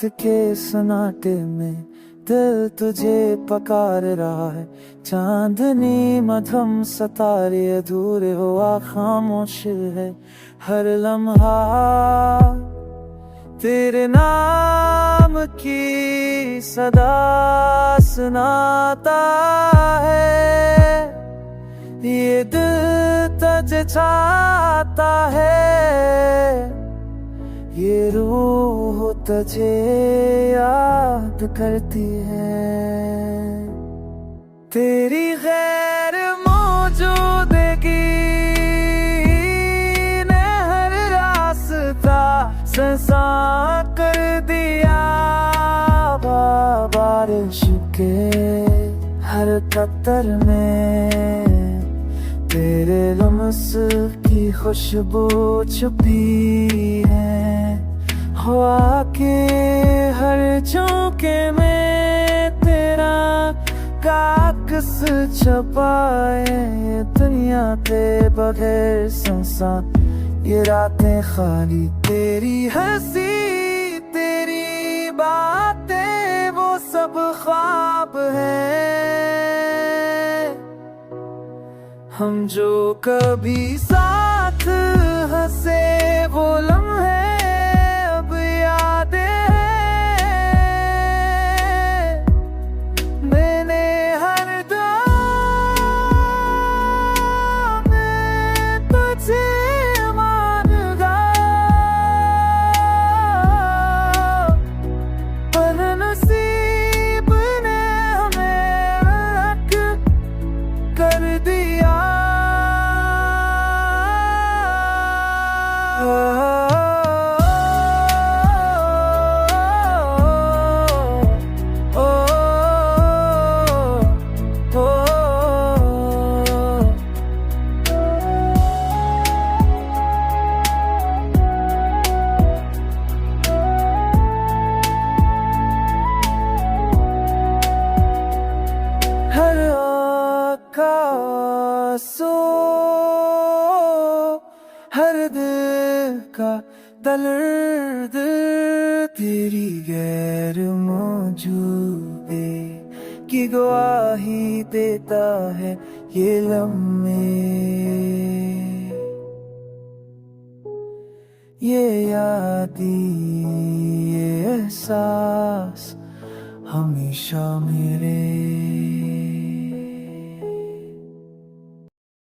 रात के सन्नाटे में दिल तुझे पकार रहा है। चांदनी मध्यम सितारे अधूरे हुआ खामोश है। हर लम्हा तेरे नाम की सदा सुनाता है। ये दिल तुझे चाहता है, ये रूह तुझे याद करती है। तेरी गैर मौजूदगी ने हर रास्ता सुनसान कर दिया। बारिश के हर कतर में तेरे लम्स की खुशबू छुपी है। हवा के हर झोंके में तेरा काकस छपाए। दुनिया के बगैर सुनसान ये रातें खाली। तेरी हंसी तेरी बातें वो सब ख्वाब है। हम जो कभी साथ हंसे वो लम्हे अब याद है। मैंने हर दम में तुझे मांगा, पर नसीब ने हमें अलग कर दिया। हर आकाशों हर दिल का दर्द तेरी गैर मौजूदगी की गवाही देता है। ये लम्हे ये यादें ये एहसास हमेशा मेरे